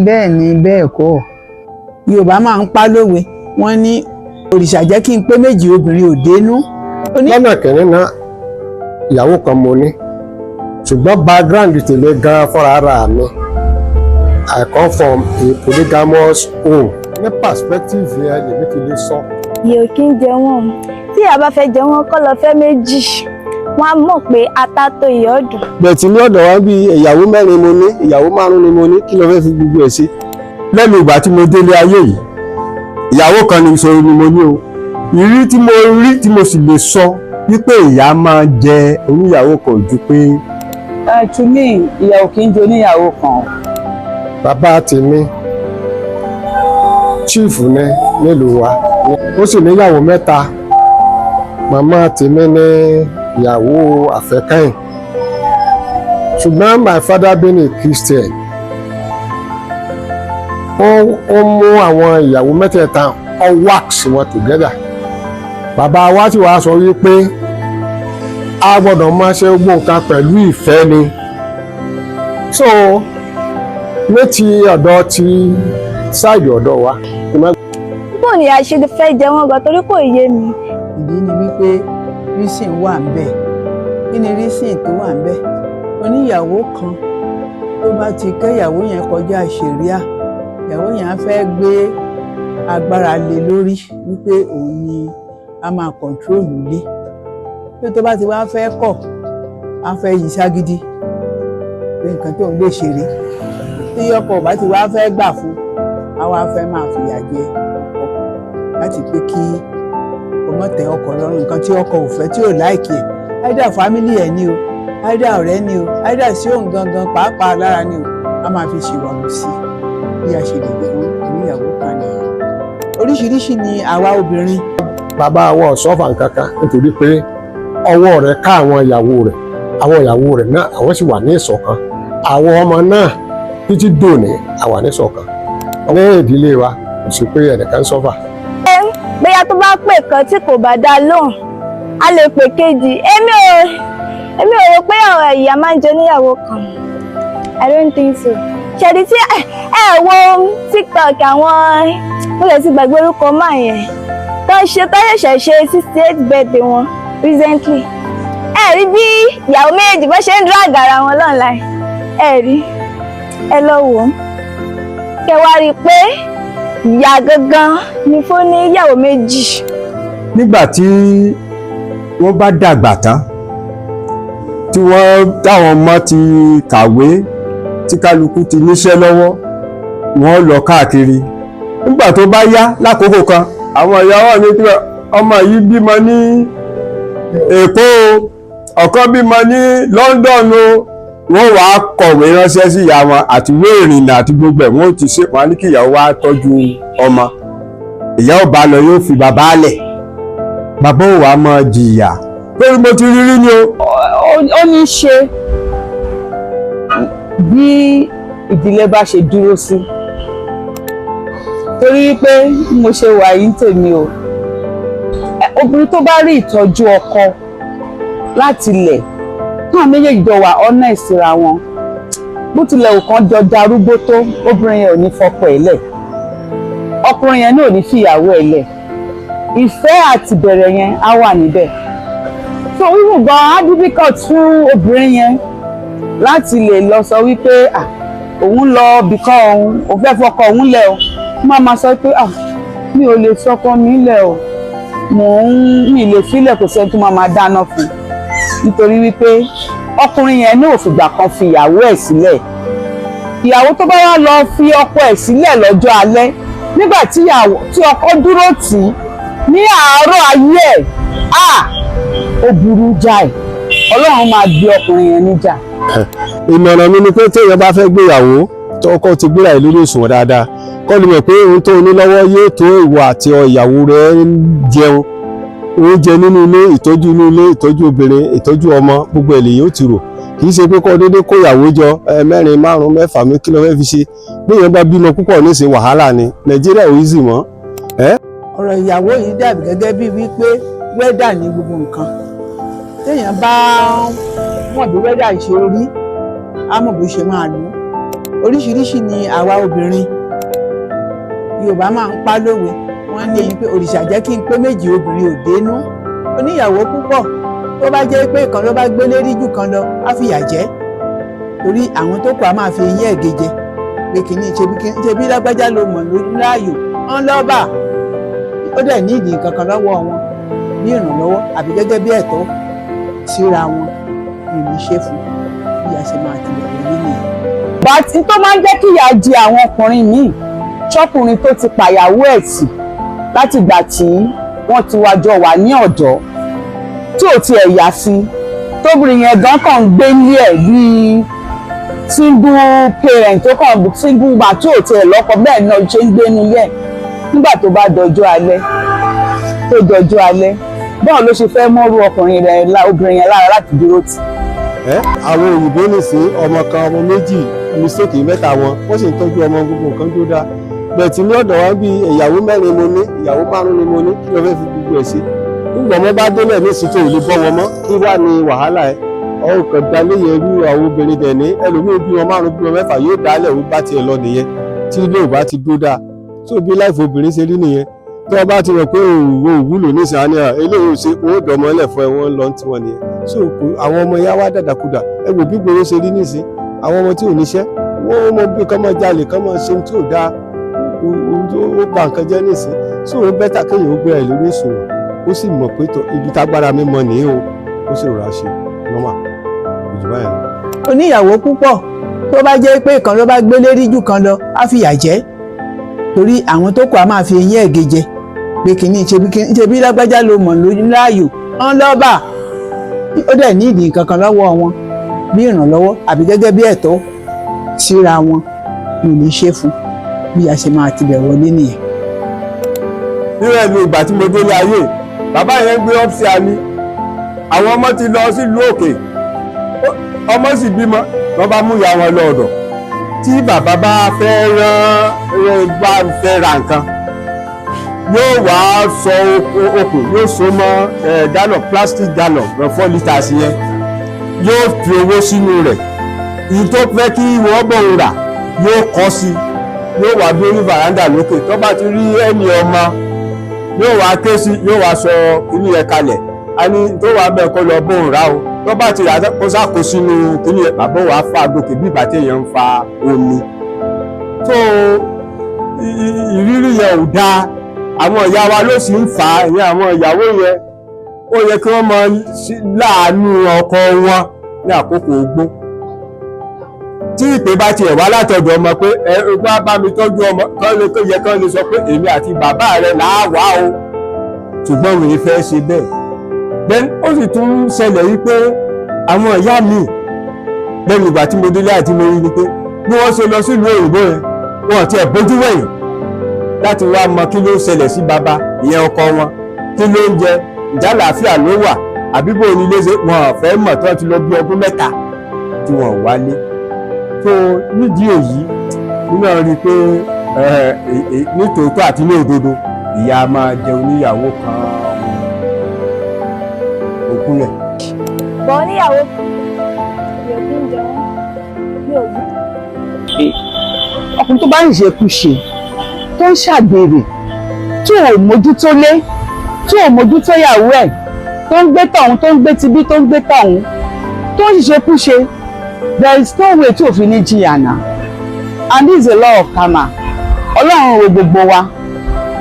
bẹ́ẹ̀ ni bẹ́ẹ̀ kọ́ Yorùbá máa ń pa lówe wọ́n ní òrìṣà jẹ́ kí n pé méjì obìnrin ò dénú. lọ́nà kìnínní náà ìyàwó kan mo ní ṣùgbọ́n background tèmi gan fúnra ara mi I come from a polygamous home. ní perspective yẹn lèmi fi lè sọ. ìyè ò kí ń jẹ wọn tí ìyá bá fẹ́ jẹ wọn kọ́ lọ fẹ́ méjì wọn á mọ̀ pé ata tó ìyá ọ̀dùn. bẹ̀tì ní ọ̀dọ̀ wa bí ìyàwó mẹ́rin mo ní ìyàwó márùn-ún ni mo ní kí ló fẹ́ fi gbogbo ẹ̀ sí. lẹ́nu ìgbà tí mo délé ayé yìí ìyàwó kan ní ìṣòro ni mo ní o ìrírí tí mo rí tí mo sì lè sọ wípé ìyá máa jẹ oníyàwó kan ju pé. túmí ìyàwó kì í jẹ oníyàwó kan. bàbá tèmi chief ní nílùú wa ó sì níyàwó mẹ́ta màmá tèmi ní ìyàwó àfẹ́kẹ́yìn ṣùgbọ́n my father being a Christian ó mú àwọn ìyàwó mẹ́tẹ̀ẹ̀ta ó wax wọn together bàbá wa ti wá sọ wípé a gbọ́dọ̀ máa ṣe gbogbo nǹkan pẹ̀lú ìfẹ́ ni so ní ti ọ̀dọ̀ ti ṣáàjì ọ̀dọ̀ wa. bó ni a ṣe fẹ́ jẹ wọn gan torí kò yé mi. ìdí ni wípé rísìn wà ń bẹ̀ kí ni rísìn tó wà ń bẹ̀ oníyàwó kan tó bá ti kẹ́yàwó yẹn kọjá ṣẹ̀ríà ìyàwó yẹn á fẹ́ gbé agbára lé lórí wípé òun ni a máa kọ̀ntrólù lé pé tó bá ti wá fẹ́ kọ̀ á fẹ́ yí ságídí pé nǹkan tó ń gbé ṣeré tí ọkọ bá ti wá fẹ́ gbà fún a wá fẹ́ máa fìyà jẹ ọkọ láti pé kí ọmọ tẹ ọkọ lọ́rùn nǹkan tí ọkọ ò fẹ́ tí ò láìkì ẹ̀ áìdá fámílì ẹ̀ ni o áìdá ọ̀rẹ́ ni o áìdá sí òun gangan pàápàá lára ni o a máa fi ṣèwàwù sí bí a ṣe lè fún oníyàwó kan nìyẹn oríṣiríṣi ni àwa obìnrin. bàbá wa ò sọ́fà nǹkankan nítorí pé ọwọ́ rẹ̀ ká àwọn ìyàwó rẹ̀ náà àwọn sì wà ní ìṣọ̀kan àwọn ọmọ náà títí dòní àwa ní ìṣọ̀kan ní ìdílé wa kò sí pé ẹnìkan sọ́fà. bóyá tó bá pè kan tí kò bá dá lóhùn a lè pè kejì èmi ò rò pé àwọn ìyá máa ń jẹ oníyàwó kan I don't think so. ṣèdí tí ẹ wo TikTok àwọn mo lè ti gbàgbé orúkọ máa yẹn tó ṣẹ̀ṣẹ̀ ṣe 68th birthday wọn recently ẹ rí bí ìyàwó méjì bó ṣe ń drag ara wọn online ẹ rí ẹ lọ wò ó kẹ wá rí i pé ìyá gangan ni fún ní ìyàwó méjì. nígbà tí wọ́n bá dàgbà tán tí táwọn ọmọ ti kàwé tí kálukú ti níṣẹ́ lọ́wọ́ wọ́n lọ káàkiri nígbà tó bá yá lákòókò kan àwọn ìyàwó mi pé ọmọ yìí bímọ ní Èkó ọ̀kan bímọ ní London o wọ́n wàá kọ̀wé ránṣẹ́ sí ìyá wọn àti ìwé ìrìnnà àti gbogbo ẹ̀ wọ́n ti ṣe wọn ní kí ìyàwó wa tọ́jú ọmọ ìyá ò bá lọ yóò fi bàbá lẹ̀ bàbá ò wá máa jìyà pé mo ti rírí ni o. ó ní ṣe bí ìdílé bá ṣe dúró sí torí pé mo ṣe wà yìí tèmi o obìnrin tó bá rí ìtọ́jú ọkọ láti lẹ̀ náà méjèèjì jọ wà honest ra wọn bó tilẹ̀ òkan jọ darúgbó tó obìnrin yẹn ò ní fọkọ ẹ̀ lẹ̀ ọkùnrin yẹn náà ò ní fìyàwó ẹ̀ lẹ̀ ìfẹ́ àti bẹ̀rẹ̀ yẹn á wà níbẹ̀ so wíwù gan á difficult fún obìnrin yẹn láti lè lọ sọ wípé òun lọ bìkan òun fẹ́ fọkọ òun lẹ̀ o má máa sọ pé mi ò lè fọkọ mi lẹ̀ o mi lè filẹ̀ kò sẹ́ni tó máa dáná fún nítorí wípé ọkùnrin yẹn náà ò fìgbà kan fi ìyàwó ẹ̀ sílẹ̀ ìyàwó tó bá wá lọ fi ọkọ ẹ̀ sílẹ̀ lọ́jọ́ alẹ́ nígbà tí ọkọ dúró tì í ní àárọ̀ ayé ẹ̀ ó burú jáì Ọlọ́run máa gbé ọkùnrin yẹn níjà. ìmọ̀ràn mi ni pé téèyàn bá fẹ́ gbéyàwó tọkọ ti gbéra ìlú lórí òṣùwọ̀n dáadáa kọ́ ni mọ̀ pé ohun tó ní lọ́wọ́ yóò tó ìwọ àti ìyàwó rẹ̀ jẹun oúnjẹ nínú ilé ìtọ́jú inú ilé ìtọ́jú obìnrin ìtọ́jú ọmọ gbogbo èlé yóò ti rò kì í ṣe pé kọ́ déédéé kó ìyàwó jọ mẹ́rin márùn mẹ́fà mi kí ló fẹ́ fi ṣe bí èèyàn bá bímọ púpọ̀ níṣe wàhálà ni Nàìjíríà ò easy mọ́. ọ̀rọ̀ ìyàwó yìí dàbí gẹ́gẹ́ bíi wípé wẹ́dà ní gbogbo nǹkan téèyàn bá mọ̀ bí wẹ́dà ṣe rí á mọ̀ bó ṣe máa lò oríṣiríṣi ni àwa obìnrin. Yorùbá máa ń pa lówe, wọ́n ní pé òrìṣà jẹ́ kí n pé méjì obìnrin ò dénú. Oníyàwó púpọ̀ tó bá jẹ́ pé ìkan ló bá gbé lérí jù kan lọ á fìyà jẹ, torí àwọn tó kù á máa fi eyín ẹ̀gẹ́ jẹ pé kìíní ṣebí lágbájá ló mọ̀ lórí láàyò wọ́n lọ́bà. Ó dẹ̀ ní ìdí nǹkan kan lọ́wọ́ wọn bí ìrànlọ́wọ́ àbí gẹ́gẹ́ bí ẹ̀tọ́ síra wọn ní ìlú ṣe fún bí a ṣe máa ti bẹ̀rẹ̀ nínú ẹ̀. bàtí tó máa ń jẹ́ kí ìyà jẹ àwọn ọkùnrin míì ṣọ́kùnrin tó ti pàyàwó ẹ̀ tì láti ìgbà tí wọ́n ti wá jọ wà ní ọ̀dọ́ tí ò tiẹ̀ yá sí, tóbìnrin yẹn gan kàn ń gbé ní ẹ̀ bíi single parent tó kàn single man tí ò tiẹ̀ lọ́kọ bẹ́ẹ̀ náà ṣe ń gbé nílé ẹ̀ nígbà tó bá dọjọ́ alẹ́ báwo ló ṣe fẹ́ mọ́rú ọkùnrin rẹ̀ obìnrin yẹn lára láti dúró tì. àwọn òyìnbó nìsín ọmọ kan ọmọ méjì mistake mẹ́ta wọn wọ́n sì ń tọ́jú ọmọ gbogbo nǹkan tó dáa bẹ̀tì ní ọ̀dọ̀ wọn bí ìyàwó mẹ́rin mo ní ìyàwó márùn ni mo ní kí ló fẹ́ fi gbogbo ẹ̀ sí. nígbà wọn bá délẹ̀ ní ìsìtò ò lè bọ́ wọn mọ́ kí wàá ní wàhálà ẹ̀ ọ̀hún kan dalẹ̀ yẹn rú àwọn obìnrin dẹ̀ ní ẹlòmíì bí wọn márùn bí wọn mẹ́fà yóò dálẹ̀ ó bá tiẹ̀ lọ nìyẹn tí ilé ò bá ti dó dáa tó bí láìfò obìnrin ṣe rí nìyẹn tó o bá ti rò pé òwò òwúlò ní ìsàn àníyàn eléyìí ò ṣe owó dọ̀mọ́lẹ̀ fún ẹ wọ́n lọ tí wọ́n nìyẹn so àwọn ọmọ yá wá dàdàkudà ẹ wò bí gbòòrò ṣe rí nísìn àwọn ọmọ tí ò níṣẹ́ wọ́n mọ bí kán máa jalè kán máa ṣe tí ò dáa ó bà nǹkan jẹ́ nísìn so ó bẹ́tà kéèyàn ó gbé ẹ lórí ìṣòwò ó sì mọ̀ pé ibi tágbára mi mọ nìyí o ó sì rọra ṣe nọ́mà òjò báyìí lọ. Oníyàwó púpọ̀ tó bá jẹ́ pé ìkan ló bá gbé lérí jù kan lọ á fìyà jẹ, torí àwọn tó kù á máa fi eyín ẹ̀gẹ́ jẹ pé kìíní ṣebí lágbájá ló mọ̀ lórí láàyò wọ́n lọ́bà. Ó dẹ̀ ní ìdí nǹkan kan lọ́wọ́ wọn bí ìrànlọ́wọ́ àbí gẹ́gẹ́ bí ẹ̀tọ́ síra wọn ní ìlú ṣe fún bí a ṣe máa ti bẹ̀ wọlé nìyẹn. nínú ẹ̀mí ìgbà tí mo délé ayé bàbá yẹn gbé ọ́fíìsì àmì àwọn ọmọ ti lọ sílùú òkè ọmọ sì bímọ wọn bá mú ìyá wọn lọ ọ̀dọ̀ tí bàbá bá fẹ́ ra nǹkan yóò wá sọ okùn yóò so mọ́ gallon plastic gallon 4 litres yẹn yóò fi owó sínú rẹ̀ èyí tó fẹ́ kí wọ́n bọ̀ ń rà yóò kọ́ sí yóò wá bí orí veranda lókè tó bá ti rí ẹni ọmọ yóò wá ké sí yóò wá sọ inú yẹn kalẹ̀ a ní tó wà bẹ́ẹ̀ kó lọ bóun rà o tó bá ti rà kó sáko sínú kíní yẹn bàbá wa fa gòkè bí ìgbà téèyàn ń fa omi tó ìrírí yẹn ò dáa àwọn ìyá wa ló sì ń fà á ìyẹn àwọn ìyàwó yẹn ó yẹ kí wọ́n máa láàánú ọkọ wọn ní àkókò ogbó tí ìpè bá tiẹ̀ wá látọ̀dọ̀ ọmọ pé ẹ wá bá mi tọ́jú ọmọ kán lè sọ pé èmi àti bàbá rẹ̀ làá wá o ṣùgbọ́n òun fẹ́ ṣe bẹ́ẹ̀ then ó sì tún ṣẹlẹ̀ wípé àwọn ìyá mi lẹ́nu ìgbà tí mo délé àti mo rí ni pé bí wọ́n ṣe lọ sílùú òyìnbó yẹn wọn ti ẹ̀ bójú wẹ̀yìn láti wá mọ kí ló ń ṣẹlẹ̀ sí bàbá ìyẹn ọkọ wọn kí ló ń jẹ ìjálàáfíà ló wà àbí bó ní léṣe wọn ò fẹ́ mọ̀ tí wọ́n ti lọ bí ọdún mẹ́ta tí wọ́n wálé tó nídìí èyí nínú rí i pé ní tòótọ́ àti ní òdodo ìyá máa jẹ oníyàwó kan òkúnlẹ̀. bọ̀ oníyàwó kan mi ò kí ń jẹun mi ò gbọ́. ọkùnrin tó bá ń ṣekúṣe tó ń ṣàgbèrè tí ò mójútó lé tí ò mójútó ìyàwó ẹ̀ tó ń gbé tọ̀hún tó ń gbé tibí tó ń gbé tọ̀hún tó ń ṣekúṣe there is no way tí òfin ní jìyà náà and this is a law of karma. Ọlọ́run ro gbogbo wa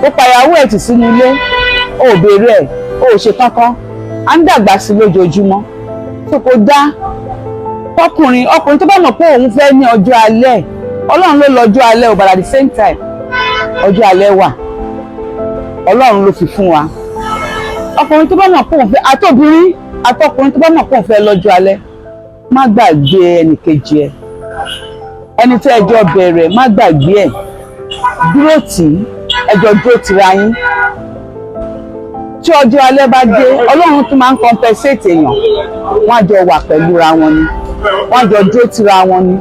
ó pa ìyàwó ẹ̀ tì sínú ilé ó béèrè ẹ̀ ó ṣe kankan à ń dàgbà sí lójoojúmọ́ tó kò dá ọkùnrin tó bá mọ̀ pé òun fẹ́ ní ọjọ́ alẹ́ Ọlọ́run ló lọ́jọ́ alẹ́ ò but at the same time ọjọ́ alẹ́ wà Ọlọ́run ló fi fún wa ọkùnrin tó bá mọ̀ pé òun fẹ́ àtòbìnrin àtọkùnrin tó bá mọ̀ pé òun fẹ́ lọ́jọ́ alẹ́ má gbàgbé ẹnìkejì ẹ ẹni tí ẹjọ́ bẹ̀rẹ̀ má gbàgbé ẹ dúró tì í ẹjọ́ dúró tira yín tí ọjọ́ alẹ́ bá dé Ọlọ́run tún máa ń compensate èèyàn wọ́n á jọ wà pẹ̀lú ra wọn ni wọ́n á jọ dúró tira wọn ni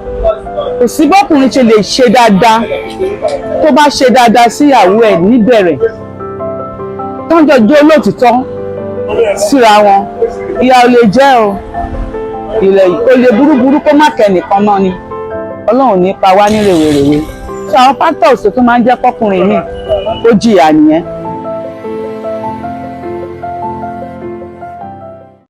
kò sí bọ́kùnrin ṣe lè ṣe dáadáa tó bá ṣe dáadáa sí ìyàwó ẹ̀ níbẹ̀rẹ̀ tó ń jọ jẹ́ olóòtítọ́ síra wọn ìyà ò lè jẹ́ o ilẹ̀ olè burúburú kó má kẹ́nìkan náà ni Ọlọ́run ní pa wá ní rèwerèwe so àwọn factors tó máa ń jẹ́ kọkùnrin míì ó jìyà nìyẹn